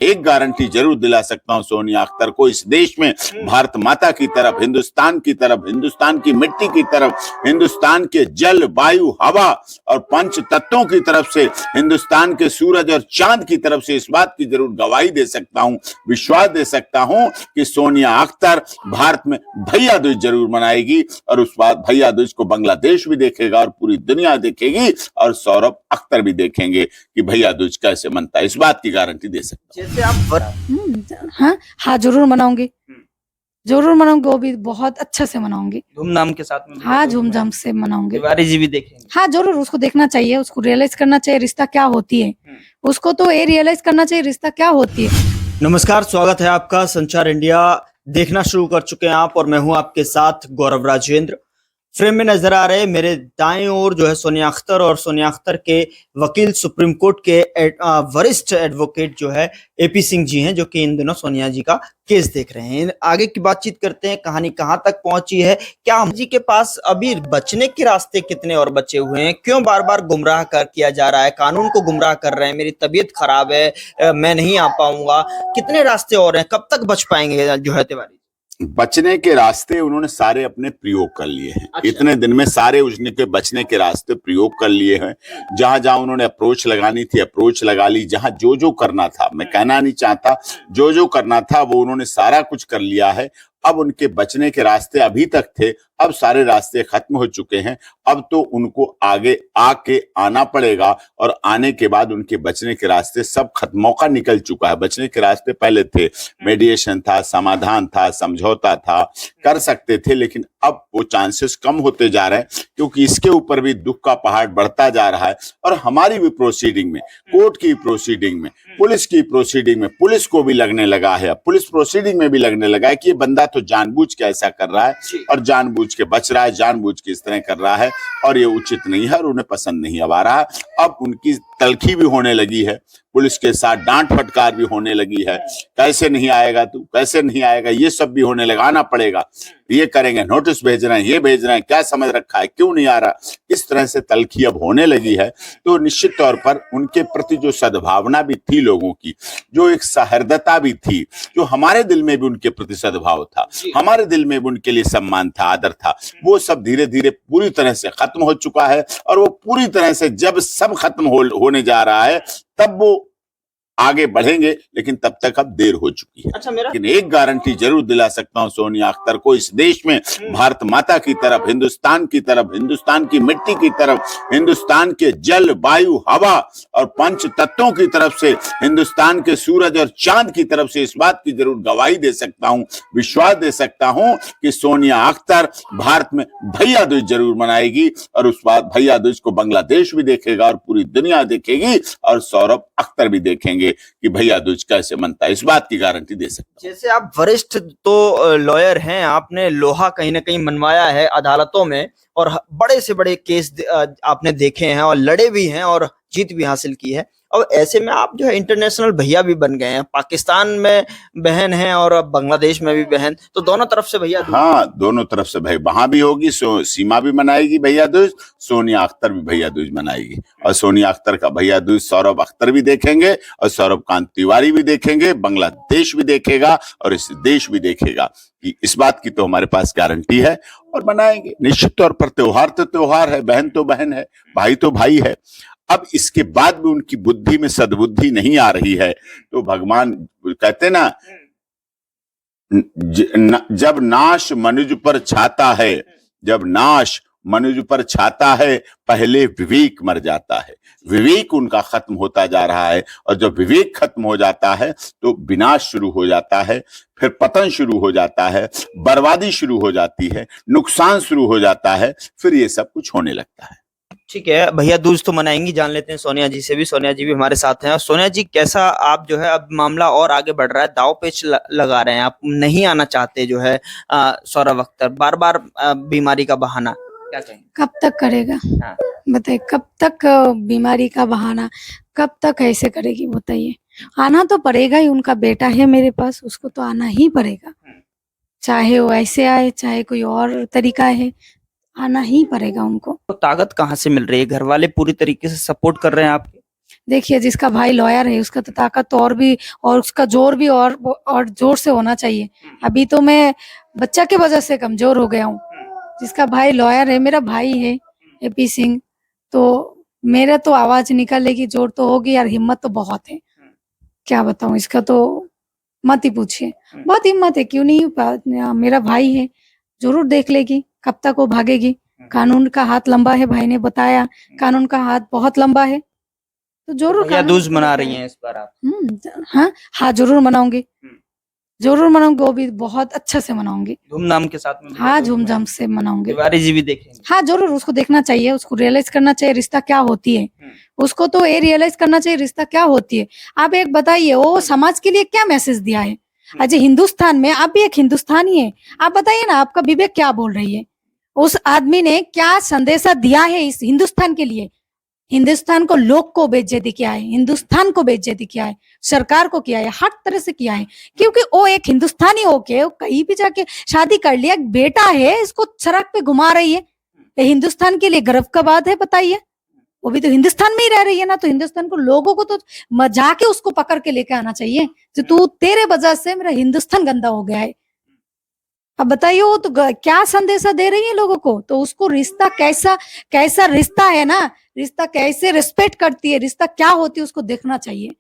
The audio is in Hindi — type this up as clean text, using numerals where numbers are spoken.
एक गारंटी जरूर दिला सकता हूं सोनिया अख्तर को, इस देश में भारत माता की तरफ, हिंदुस्तान की तरफ, हिंदुस्तान की मिट्टी की तरफ, हिंदुस्तान के जल, वायु, हवा और पंच तत्वों की तरफ से, हिंदुस्तान के सूरज और चांद की तरफ से इस बात की जरूर गवाही दे सकता हूं, विश्वास दे सकता हूं कि सोनिया अख्तर भारत में भैया दूज जरूर मनाएगी। और उस बात भैया दूज को बांग्लादेश भी देखेगा और पूरी दुनिया देखेगी, और सौरभ अख्तर भी देखेंगे कि भैया दूज कैसे मनता है। इस बात की गारंटी दे सकता हूं। जैसे आप हाँ हाँ, जरूर मनाऊंगी, जरूर मनाऊंगी, वो भी बहुत अच्छे से मनाऊंगी, धूमधाम के साथ में। हाँ धूमधाम से मनाऊंगी। तिवारी जी भी देखेंगे? हाँ जरूर, उसको देखना चाहिए, उसको रियलाइज करना चाहिए रिश्ता क्या होती है, उसको तो ये रियलाइज करना चाहिए रिश्ता क्या होती है। नमस्कार, स्वागत है आपका संचार इंडिया देखना शुरू कर चुके हैं आप, और मैं हूं आपके साथ गौरव राजेंद्र। फ्रेम में नजर आ रहे मेरे दाएं ओर जो है सोनिया अख्तर, और सोनिया अख्तर के वकील सुप्रीम कोर्ट के वरिष्ठ एडवोकेट जो है एपी सिंह जी हैं, जो कि इन दिनों सोनिया जी का केस देख रहे हैं। आगे की बातचीत करते हैं, कहानी कहां तक पहुंची है, क्या जी के पास अभी बचने के रास्ते कितने और बचे हुए हैं, क्यों बार बार गुमराह किया जा रहा है, कानून को गुमराह कर रहे हैं, मेरी तबीयत खराब है, मैं नहीं आ पाऊंगा, कितने रास्ते और हैं, कब तक बच पाएंगे जो है तिवारी? बचने के रास्ते उन्होंने सारे अपने प्रयोग कर लिए हैं। अच्छा। इतने दिन में सारे उनके बचने के रास्ते प्रयोग कर लिए हैं। जहां जहां उन्होंने अप्रोच लगानी थी अप्रोच लगा ली, जहां जो जो करना था, मैं कहना नहीं चाहता, जो जो करना था वो उन्होंने सारा कुछ कर लिया है। अब उनके बचने के रास्ते अभी तक थे, अब सारे रास्ते खत्म हो चुके हैं। अब तो उनको आगे आके आना पड़ेगा, और आने के बाद उनके बचने के रास्ते सब खत्म, मौका निकल चुका है। बचने के रास्ते पहले थे, मेडिएशन था, समाधान था, समझौता था, कर सकते थे, लेकिन अब वो चांसेस कम होते जा रहे हैं, क्योंकि इसके ऊपर भी दुख का पहाड़ बढ़ता जा रहा है। और हमारी भी प्रोसीडिंग में, कोर्ट की प्रोसीडिंग में, पुलिस की प्रोसीडिंग में, पुलिस को भी लगने लगा है, पुलिस प्रोसीडिंग में भी लगने लगा है कि ये बंदा तो जानबूझ के ऐसा कर रहा है और जानबूझ के बच रहा है, जानबूझ के इस तरह कर रहा है, और ये उचित नहीं है और उन्हें पसंद नहीं अब आ रहा है। अब उनकी तलखी भी होने लगी है, पुलिस के साथ डांट फटकार भी होने लगी है, कैसे नहीं आएगा तू, कैसे नहीं आएगा, ये सब भी होने लगा, आना पड़ेगा, ये करेंगे, नोटिस भेज रहे हैं, ये भेज रहे हैं, क्या समझ रखा है, क्यों नहीं आ रहा, इस तरह से तलखी अब होने लगी है। तो निश्चित तौर पर उनके प्रति जो सद्भावना भी थी लोगों की, जो एक सहृदयता भी थी, जो हमारे दिल में भी उनके प्रति सद्भाव था, हमारे दिल में भी उनके लिए सम्मान था, आदर था, वो सब धीरे धीरे पूरी तरह से खत्म हो चुका है। और वो पूरी तरह से जब सब खत्म होने जा रहा है, तब वो आगे बढ़ेंगे, लेकिन तब तक अब देर हो चुकी है। अच्छा, लेकिन एक गारंटी जरूर दिला सकता हूं सोनिया अख्तर को, इस देश में भारत माता की तरफ, हिंदुस्तान की तरफ, हिंदुस्तान की मिट्टी की तरफ, हिंदुस्तान के जल, वायु, हवा और पंच तत्वों की तरफ से, हिंदुस्तान के सूरज और चांद की तरफ से इस बात की जरूर गवाही दे सकता हूं, विश्वास दे सकता हूं कि सोनिया अख्तर भारत में भैया दूज जरूर मनाएगी। और उस बात भैया दूज को बांग्लादेश भी देखेगा और पूरी दुनिया देखेगी, और सौरभ अख्तर भी देखेंगे कि भैया दूज कैसे मनता है। इस बात की गारंटी दे सकता हूं। जैसे आप वरिष्ठ तो लॉयर हैं, आपने लोहा कहीं ना कहीं मनवाया है अदालतों में, और बड़े से बड़े केस आपने देखे हैं और लड़े भी हैं और जीत भी हासिल की है। और ऐसे में आप जो है इंटरनेशनल भैया भी बन गए हैं, पाकिस्तान में बहन है और अब बांग्लादेश में भी बहन, तो दोनों तरफ से भैया दूज। हाँ, दोनों तरफ से भाई, वहां भी होगी, सीमा भी मनाएगी भैया दूज, सोनिया अख्तर भी भैया दूज मनाएगी, और सोनिया अख्तर का भैया दूज सौरभ अख्तर भी देखेंगे, और सौरभ कांत तिवारी भी देखेंगे, बांग्लादेश भी देखेगा, और इस देश भी देखेगा। कि इस बात की तो हमारे पास गारंटी है, और मनाएंगे निश्चित तौर पर। त्योहार तो त्योहार है, बहन तो बहन है, भाई तो भाई है। अब इसके बाद भी उनकी बुद्धि में सद्बुद्धि नहीं आ रही है, तो भगवान कहते ना, जब नाश मनुज पर छाता है, जब नाश मनुज पर छाता है, पहले विवेक मर जाता है। विवेक उनका खत्म होता जा रहा है, और जब विवेक खत्म हो जाता है तो विनाश शुरू हो जाता है, फिर पतन शुरू हो जाता है, बर्बादी शुरू हो जाती है, नुकसान शुरू हो जाता है, फिर ये सब कुछ होने लगता है। ठीक है, भैया दूज तो मनाएंगी, जान लेते हैं सोनिया जी से भी। सोनिया जी भी हमारे साथ हैं। और सोनिया जी, कैसा आप जो है, अब मामला और आगे बढ़ रहा है, दाव पेच लगा रहे हैं, आप नहीं आना चाहते जो है सौरभ अख्तर, बार बार बीमारी का बहाना, क्या कहेंगे? कब तक करेगा? हाँ। बताइए, कब तक बीमारी का बहाना, कब तक ऐसे करेगी? बताइए, आना तो पड़ेगा ही, उनका बेटा है मेरे पास, उसको तो आना ही पड़ेगा, चाहे वो ऐसे आए, चाहे कोई और तरीका है, आना ही पड़ेगा उनको। तो ताकत कहाँ से मिल रही है? घर वाले पूरी तरीके से सपोर्ट कर रहे हैं आपके? देखिए जिसका भाई लॉयर है उसका तो ताकत और भी और उसका जोर भी और जोर से होना चाहिए। अभी तो मैं बच्चा की वजह से कमजोर हो गया हूँ। जिसका भाई लॉयर है, मेरा भाई है एपी सिंह, तो मेरा तो आवाज निकालेगी, जोर तो होगी यार, हिम्मत तो बहुत है। क्या बताऊं, इसका तो मत ही पूछिए, बहुत हिम्मत है। क्यों नहीं, मेरा भाई है, जरूर देख लेगी, कब तक वो भागेगी। कानून का हाथ लंबा है, भाई ने बताया, कानून का हाथ बहुत लंबा है, तो जरूर भैया कानून दूज मना रही हैं इस बार आप? हाँ हाँ, जरूर मनाऊंगी, जरूर मनाऊंगी, वो भी बहुत अच्छा से मनाऊंगी। धूमधाम के साथ में? हाँ, धूमधाम से मनाऊंगी। तिवारी जी भी देखेंगे? हाँ जरूर, उसको देखना चाहिए, उसको रियलाइज करना चाहिए रिश्ता क्या होती है। उसको तो ये रियलाइज करना चाहिए रिश्ता क्या होती है। आप एक बताइए, वो समाज के लिए क्या मैसेज दिया है? आज हिंदुस्तान में आप भी एक हिंदुस्तानी है, आप बताइए ना, आपका विवेक क्या बोल रही है? उस आदमी ने क्या संदेशा दिया है इस हिंदुस्तान के लिए? हिंदुस्तान को, लोग को बेइज्जती किया है, हिंदुस्तान को बेइज्जती किया है, सरकार को किया है, हर तरह से किया है। क्योंकि वो एक हिंदुस्तानी होके वो कहीं भी जाके शादी कर लिया, बेटा है, इसको सड़क पे घुमा रही है, ये हिंदुस्तान के लिए गर्व का बात है? बताइए, वो भी तो हिंदुस्तान में ही रह रही है ना, तो हिंदुस्तान को, लोगों को तो जाके उसको पकड़ के लेके आना चाहिए कि तू, तेरे वजह से मेरा हिंदुस्तान गंदा हो गया है। अब बताइए, वो तो क्या संदेशा दे रही है लोगों को? तो उसको रिश्ता कैसा कैसा रिश्ता है ना, रिश्ता कैसे रिस्पेक्ट करती है, रिश्ता क्या होती है, उसको देखना चाहिए।